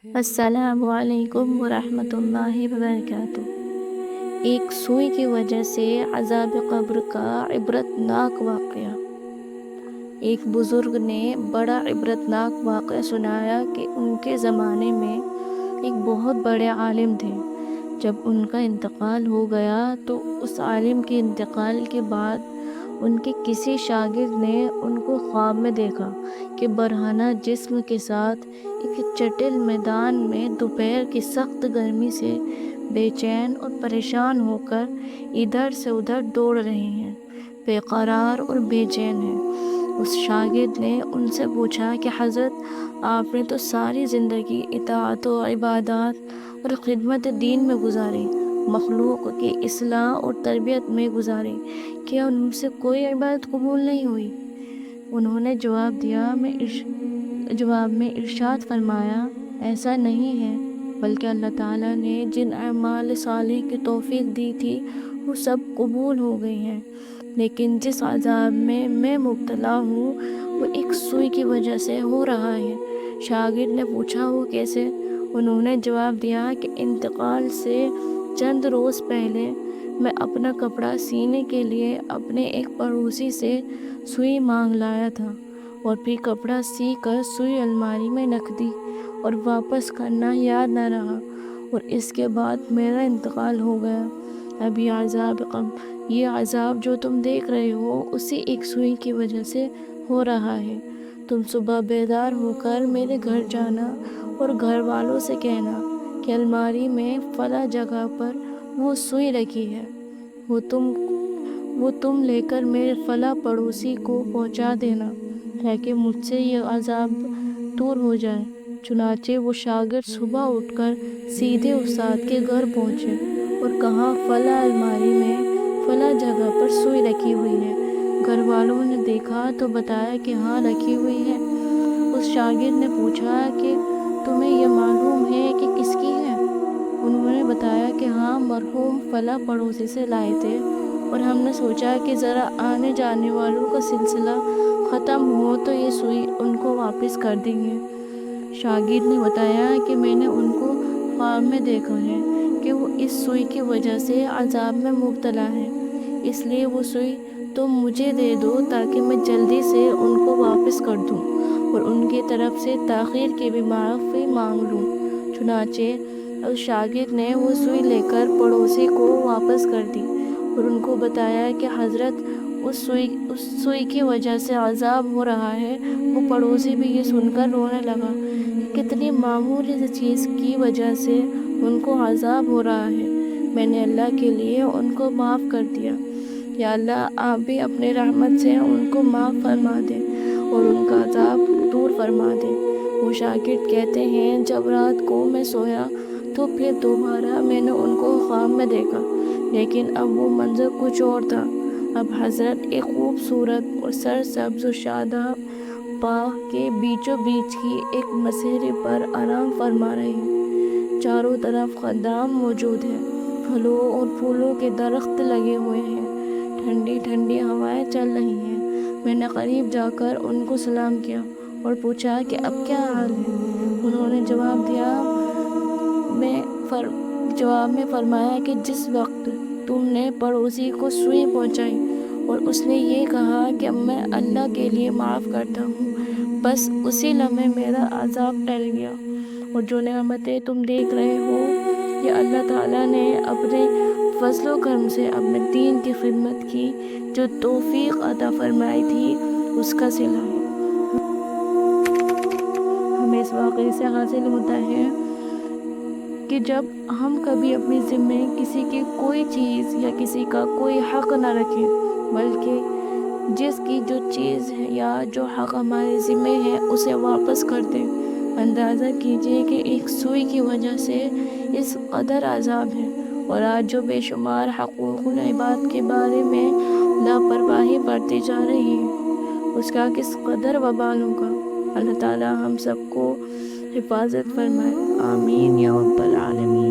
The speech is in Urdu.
السلام علیکم ورحمۃ اللہ وبرکاتہ۔ ایک سوئی کی وجہ سے عذاب قبر کا عبرتناک واقعہ۔ ایک بزرگ نے بڑا عبرتناک واقعہ سنایا کہ ان کے زمانے میں ایک بہت بڑے عالم تھے۔ جب ان کا انتقال ہو گیا تو اس عالم کے انتقال کے بعد ان کے کسی شاگرد نے ان کو خواب میں دیکھا کہ برہنہ جسم کے ساتھ ایک چٹل میدان میں دوپہر کی سخت گرمی سے بے چین اور پریشان ہو کر ادھر سے ادھر دوڑ رہے ہیں، بے قرار اور بے چین ہیں۔ اس شاگرد نے ان سے پوچھا کہ حضرت، آپ نے تو ساری زندگی اطاعت و عبادات اور خدمت دین میں گزاری، مخلوق کی اصلاح اور تربیت میں گزاری، کیا ان سے کوئی عبادت قبول نہیں ہوئی؟ انہوں نے جواب میں ارشاد فرمایا، ایسا نہیں ہے، بلکہ اللہ تعالیٰ نے جن اعمال صالح کی توفیق دی تھی وہ سب قبول ہو گئی ہیں، لیکن جس عذاب میں مبتلا ہوں وہ ایک سوئی کی وجہ سے ہو رہا ہے۔ شاگرد نے پوچھا، وہ کیسے؟ انہوں نے جواب دیا کہ انتقال سے چند روز پہلے میں اپنا کپڑا سینے کے لیے اپنے ایک پڑوسی سے سوئی مانگ لایا تھا، اور پھر کپڑا سی کر سوئی الماری میں رکھ دی اور واپس کرنا یاد نہ رہا، اور اس کے بعد میرا انتقال ہو گیا۔ اب یہ عذاب جو تم دیکھ رہے ہو اسی ایک سوئی کی وجہ سے ہو رہا ہے۔ تم صبح بیدار ہو کر میرے گھر جانا اور گھر والوں سے کہنا کہ الماری میں فلاں جگہ پر وہ سوئی رکھی ہے، وہ تم لے کر میرے فلاں پڑوسی کو پہنچا دینا تاکہ مجھ سے یہ عذاب دور ہو جائے۔ چنانچہ وہ شاگرد صبح اٹھ کر سیدھے استاد کے گھر پہنچے اور کہا، فلاں الماری میں فلاں جگہ پر سوئی رکھی ہوئی ہے۔ گھر والوں نے دیکھا تو بتایا کہ ہاں رکھی ہوئی ہے۔ اس شاگرد نے پوچھا کہ تمہیں یہ معلوم ہے کہ کس کی ہے؟ انہوں نے بتایا کہ ہاں، مرحوم فلاں پڑوسی سے لائے تھے، اور ہم نے سوچا کہ ذرا آنے جانے والوں کا سلسلہ ختم ہو تو یہ سوئی ان کو واپس کر دیں گے۔ شاگرد نے بتایا کہ میں نے ان کو خواب میں دیکھا ہے کہ وہ اس سوئی کی وجہ سے عذاب میں مبتلا ہے، اس لیے وہ سوئی تم مجھے دے دو تاکہ میں جلدی سے ان کو واپس کر دوں اور ان کی طرف سے تاخیر کی بھی معافی مانگ لوں۔ چنانچہ اس شاگرد نے وہ سوئی لے کر پڑوسی کو واپس کر دی اور ان کو بتایا کہ حضرت، اس سوئی کی وجہ سے عذاب ہو رہا ہے۔ وہ پڑوسی بھی یہ سن کر رونے لگا کہ کتنی معمولی سی چیز کی وجہ سے ان کو عذاب ہو رہا ہے، میں نے اللہ کے لیے ان کو معاف کر دیا۔ یا اللہ، آپ بھی اپنی رحمت سے ان کو معاف فرما دیں اور ان کا عذاب دور فرما دیں۔ وہ شاگرد کہتے ہیں، جب رات کو میں سویا تو پھر دوبارہ میں نے ان کو خواب میں دیکھا، لیکن اب وہ منظر کچھ اور تھا۔ اب حضرت ایک خوبصورت اور سرسبز و شاداب باغ کے بیچوں بیچ کی ایک مسیرے پر آرام فرما رہے ہیں۔ چاروں طرف خدام موجود ہیں، پھلوں اور پھولوں کے درخت لگے ہوئے ہیں، ٹھنڈی ٹھنڈی ہوائیں چل رہی ہیں۔ میں نے قریب جا کر ان کو سلام کیا اور پوچھا کہ اب کیا حال ہے؟ انہوں نے جواب میں فرمایا کہ جس وقت تم نے پڑوسی کو سوئی پہنچائی اور اس نے یہ کہا کہ میں اللہ کے لیے معاف کرتا ہوں، بس اسی لمحے میرا عذاب ٹل گیا۔ اور جو نعمتیں تم دیکھ رہے ہو یہ اللہ تعالیٰ نے اپنے فضل و کرم سے اپنے دین کی خدمت کی جو توفیق عطا فرمائی تھی اس کا صلہ ہے۔ ہمیں اس واقعے سے حاصل ہوتا ہے کہ جب ہم کبھی اپنے ذمے کسی کی کوئی چیز یا کسی کا کوئی حق نہ رکھیں، بلکہ جس کی جو چیز ہے یا جو حق ہمارے ذمے ہے اسے واپس کر دیں، اندازہ کیجئے کہ ایک سوئی کی وجہ سے اس قدر عذاب ہے، اور آج جو بے شمار حقوق العباد کے بارے میں لاپرواہی برتی جا رہی ہے اس کا کس قدر وبال ہوگا۔ اللہ تعالیٰ ہم سب کو حفاظت فرمائے، آمین یا رب العالمین۔